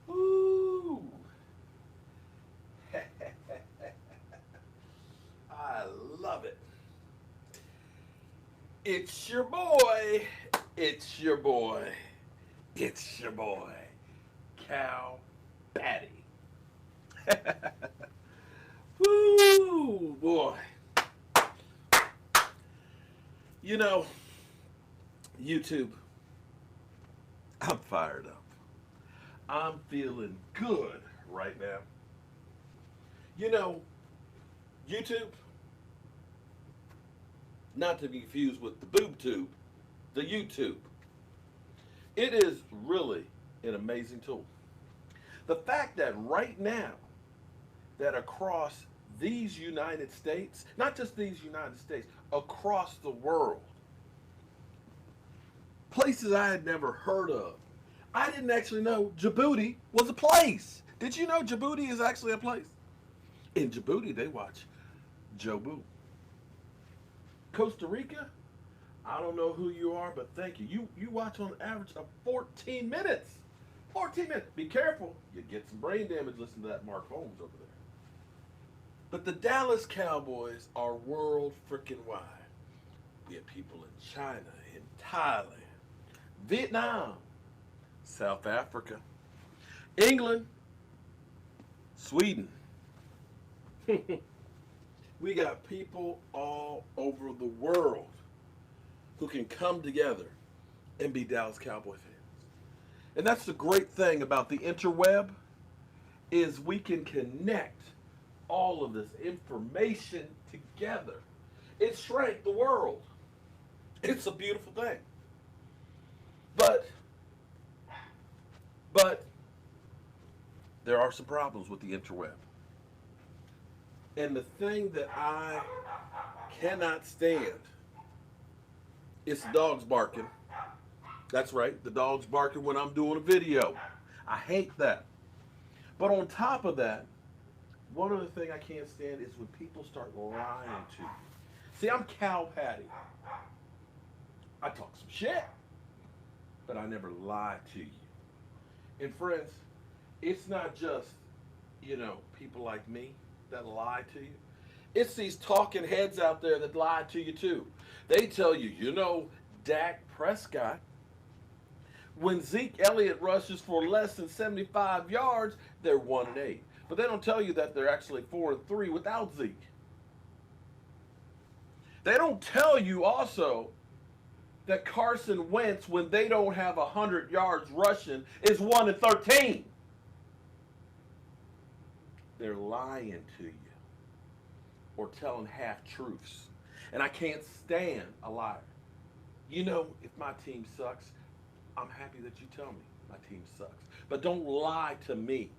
Ooh. I love it. It's your boy. It's your boy. It's your boy. Cow Patty. Woo, boy. You know, YouTube, I'm fired up. I'm feeling good right now. You know, YouTube, not to be confused with the boob tube, the YouTube. It is really an amazing tool. The fact that right now, that across these United States, not just these United States, across the world, places I had never heard of. I didn't actually know Djibouti was a place. Did you know Djibouti is actually a place? In Djibouti, they watch Jobu. Costa Rica, I don't know who you are, but thank you. You watch on average of 14 minutes. 14 minutes. Be careful. You get some brain damage listening to that Mark Holmes over there. But the Dallas Cowboys are world freaking wide. We have people in China, in Thailand, Vietnam, South Africa, England, Sweden. We got people all over the world who can come together and be Dallas Cowboy fans. And that's the great thing about the interweb is we can connect all of this information together. It shrank the world. It's a beautiful thing. But there are some problems with the interweb. And the thing that I cannot stand is the dogs barking. That's right, the dogs barking when I'm doing a video. I hate that. But on top of that, one other thing I can't stand is when people start lying to you. See, I'm Cow Patty. I talk some shit, but I never lie to you. And friends, it's not just, people like me that lie to you. It's these talking heads out there that lie to you too. They tell you, Dak Prescott, when Zeke Elliott rushes for less than 75 yards, they're 1-8. But they don't tell you that they're actually 4-3 without Zeke. They don't tell you also that Carson Wentz, when they don't have 100 yards rushing, is 1-13. They're lying to you or telling half truths. And I can't stand a liar. If my team sucks, I'm happy that you tell me my team sucks. But don't lie to me.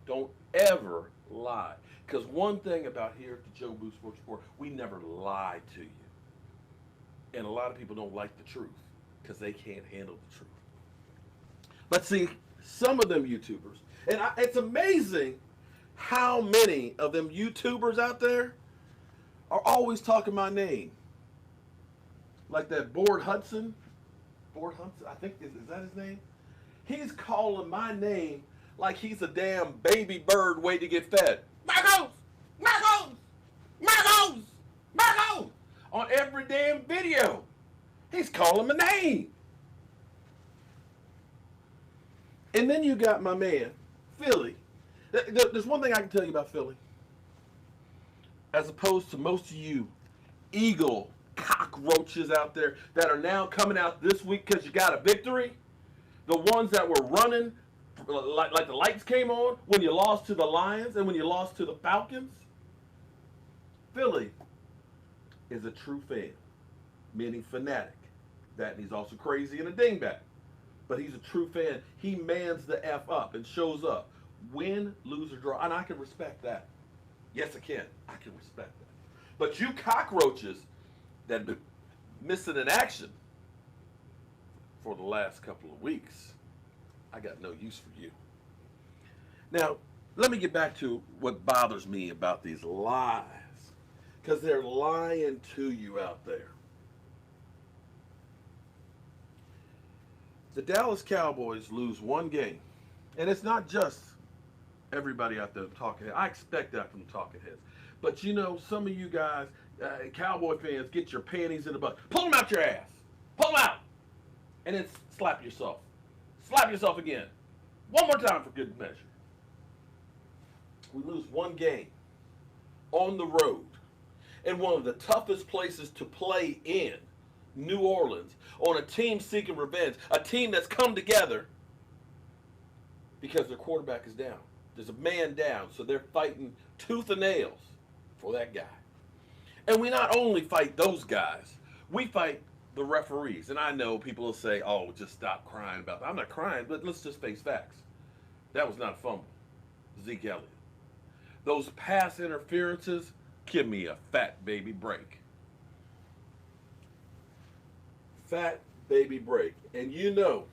Don't ever lie. Because one thing about here at the Joe Boo Sports Report, we never lie to you. And a lot of people don't like the truth because they can't handle the truth. But see, some of them YouTubers, and it's amazing how many of them YouTubers out there are always talking my name. Like that Board Hudson, I think, is that his name? He's calling my name like he's a damn baby bird waiting to get fed. Marcos! Marcos! Marcos! Marcos! On every damn video. He's calling my name. And then you got my man, Philly. There's one thing I can tell you about Philly. As opposed to most of you eagle cockroaches out there that are now coming out this week because you got a victory. The ones that were running like the lights came on when you lost to the Lions and when you lost to the Falcons. Philly is a true fan, meaning fanatic. That and he's also crazy and a dingbat. But he's a true fan. He mans the F up and shows up. Win, lose, or draw. And I can respect that. Yes, I can. I can respect that. But you cockroaches that have been missing in action for the last couple of weeks, I got no use for you. Now, let me get back to what bothers me about these lies. Because they're lying to you out there. the Dallas Cowboys lose one game, and it's not just everybody out there talking heads. I expect that from talking heads. But you know, some of you guys, Cowboy fans, get your panties in a bunch. Pull them out your ass. Pull them out. And then slap yourself. Slap yourself again. One more time for good measure. We lose one game on the road in one of the toughest places to play in, New Orleans, on a team seeking revenge, a team that's come together because their quarterback is down. There's a man down, so they're fighting tooth and nails for that guy. And we not only fight those guys, we fight the referees. And I know people will say, oh, just stop crying about that. I'm not crying, but let's just face facts. That was not a fumble. Zeke Elliott. Those pass interferences, give me a fat baby break. Fat baby break. And you know,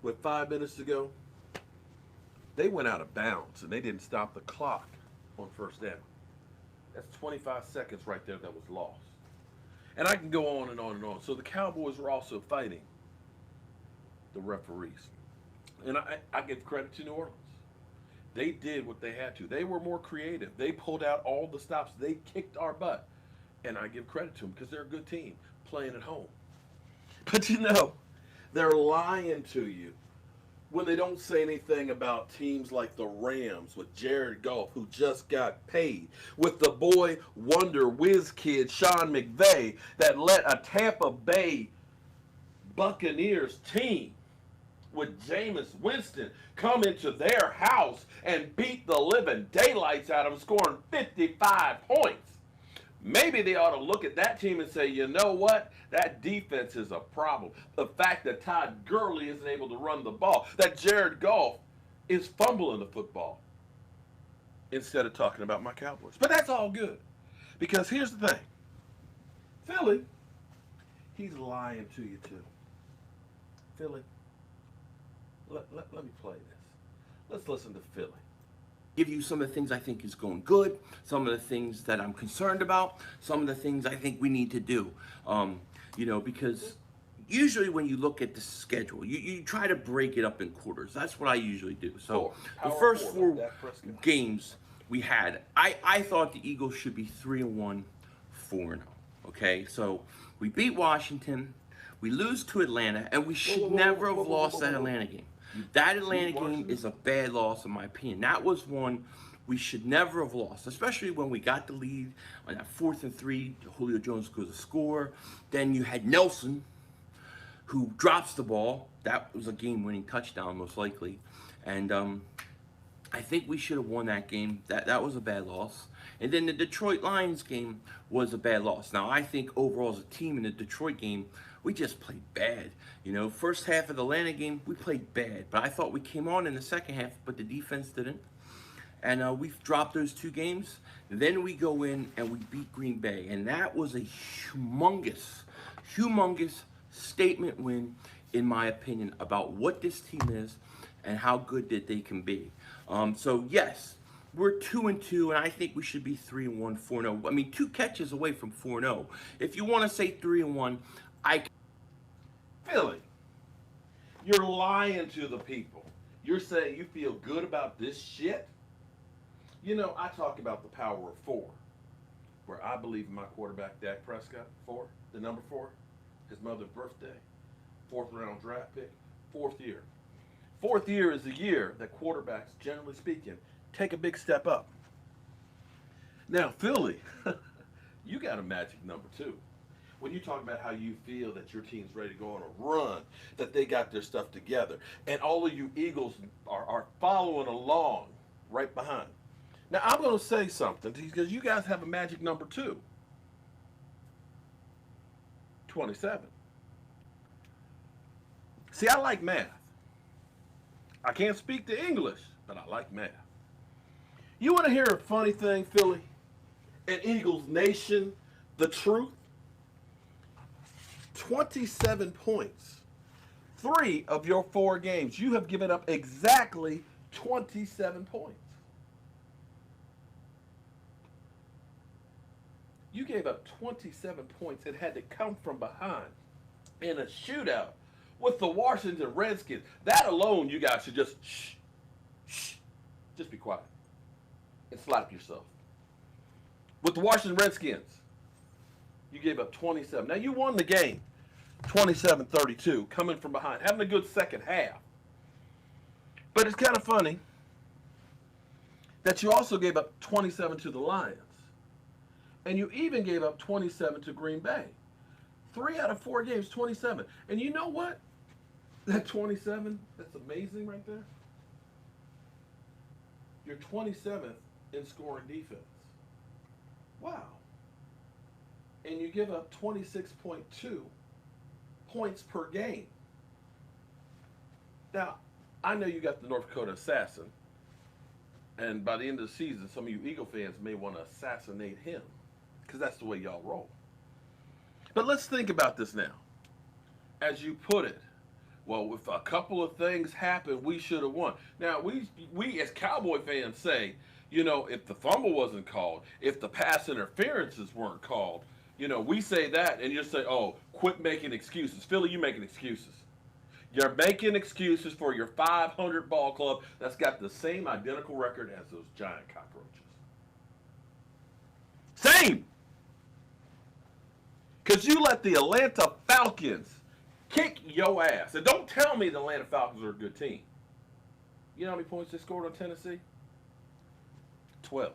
with 5 minutes to go, they went out of bounds and they didn't stop the clock on first down. That's 25 seconds right there that was lost. And I can go on and on and on. So the Cowboys were also fighting the referees. And I give credit to New Orleans. They did what they had to. They were more creative. They pulled out all the stops. They kicked our butt. And I give credit to them because they're a good team playing at home. But you know, they're lying to you when they don't say anything about teams like the Rams with Jared Goff, who just got paid, with the boy wonder whiz kid Sean McVay that let a Tampa Bay Buccaneers team with Jameis Winston come into their house and beat the living daylights out of them, scoring 55 points. Maybe they ought to look at that team and say, you know what? That defense is a problem. The fact that Todd Gurley isn't able to run the ball, that Jared Goff is fumbling the football, instead of talking about my Cowboys. But that's all good. Because here's the thing. Philly, he's lying to you too. Philly, let me play this. Let's listen to Philly. Give you some of the things I think is going good, some of the things that I'm concerned about, some of the things I think we need to do. Because usually when you look at the schedule, you try to break it up in quarters. That's what I usually do. So the first four games we had, I thought the Eagles should be 3-1, 4-0. Okay, so we beat Washington, we lose to Atlanta, and we should never have lost that Atlanta game. That Atlanta game is a bad loss in my opinion. That was one we should never have lost, especially when we got the lead on that 4th and 3. Julio Jones goes to score. Then you had Nelson, who drops the ball. That was a game-winning touchdown, most likely. And I think we should have won that game. That was a bad loss. And then the Detroit Lions game was a bad loss. Now, I think overall as a team in the Detroit game, we just played bad. First half of the Atlanta game, we played bad. But I thought we came on in the second half, but the defense didn't. And we've dropped those 2 games. Then we go in and we beat Green Bay. And that was a humongous statement win, in my opinion, about what this team is and how good that they can be. So, yes, we're 2-2, and I think we should be 3-1, 4-0. I mean, 2 catches away from 4-0. If you want to say 3-1, Philly, you're lying to the people. You're saying you feel good about this shit? I talk about the power of 4, where I believe in my quarterback, Dak Prescott, 4, the number 4, his mother's birthday, 4th round draft pick, 4th year. 4th year is the year that quarterbacks, generally speaking, take a big step up. Now, Philly, you got a magic number 2. When you talk about how you feel that your team's ready to go on a run, that they got their stuff together, and all of you Eagles are following along right behind. Now, I'm going to say something because you guys have a magic number 2. 27. See, I like math. I can't speak the English, but I like math. You want to hear a funny thing, Philly? And Eagles Nation, the truth? 27 points. 3 of your 4 games. You have given up exactly 27 points. You gave up 27 points and had to come from behind in a shootout with the Washington Redskins. That alone, you guys should just shh, just be quiet and slap yourself. With the Washington Redskins, you gave up 27. Now, you won the game 27-32, coming from behind, having a good second half. But it's kind of funny that you also gave up 27 to the Lions. And you even gave up 27 to Green Bay. 3 out of 4 games, 27. And you know what? That 27, that's amazing right there. You're 27th in scoring defense. Wow. And you give up 26.2 points per game. Now, I know you got the North Dakota assassin. And by the end of the season, some of you Eagle fans may want to assassinate him. Because that's the way y'all roll. But let's think about this now. As you put it, well, if a couple of things happened, we should have won. Now, we as Cowboy fans say, you know, if the fumble wasn't called, if the pass interferences weren't called, you know, we say that and you say, oh, quit making excuses. Philly, you making excuses. You're making excuses for your 500 ball club that's got the same identical record as those giant cockroaches. Same! Because you let the Atlanta Falcons kick your ass. And don't tell me the Atlanta Falcons are a good team. You know how many points they scored on Tennessee? 12.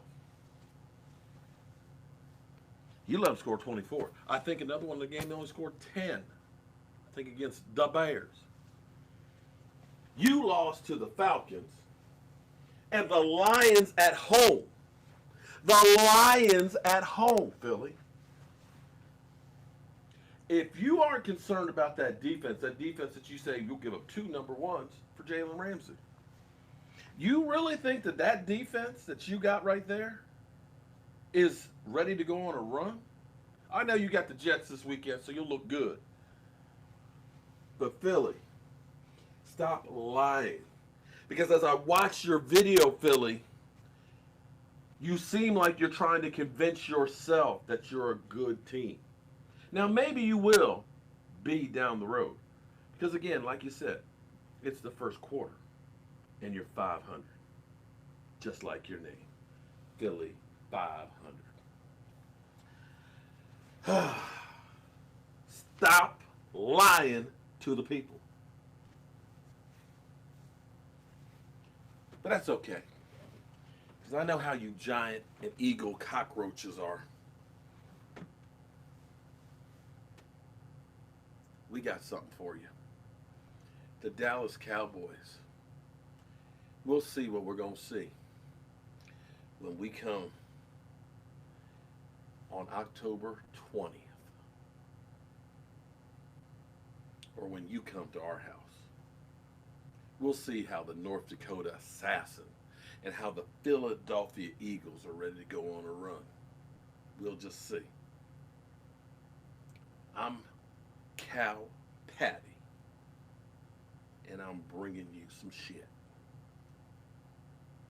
You let them score 24. I think another one in the game, they only scored 10. I think against the Bears. You lost to the Falcons and the Lions at home. The Lions at home, Philly. If you aren't concerned about that defense that you say you'll give up 2 number ones for Jalen Ramsey, you really think that that defense that you got right there is ready to go on a run? I know you got the Jets this weekend, so you'll look good. But Philly, stop lying. Because as I watch your video, Philly, you seem like you're trying to convince yourself that you're a good team. Now, maybe you will be down the road. Because, again, like you said, it's the first quarter, and you're 500. Just like your name, Philly 500. Stop lying to the people. But that's okay. Because I know how you giant and eagle cockroaches are. We got something for you. The Dallas Cowboys. We'll see what we're going to see when we come on October 20th. Or when you come to our house. We'll see how the North Dakota assassin and how the Philadelphia Eagles are ready to go on a run. We'll just see. I'm Cow Patty, and I'm bringing you some shit.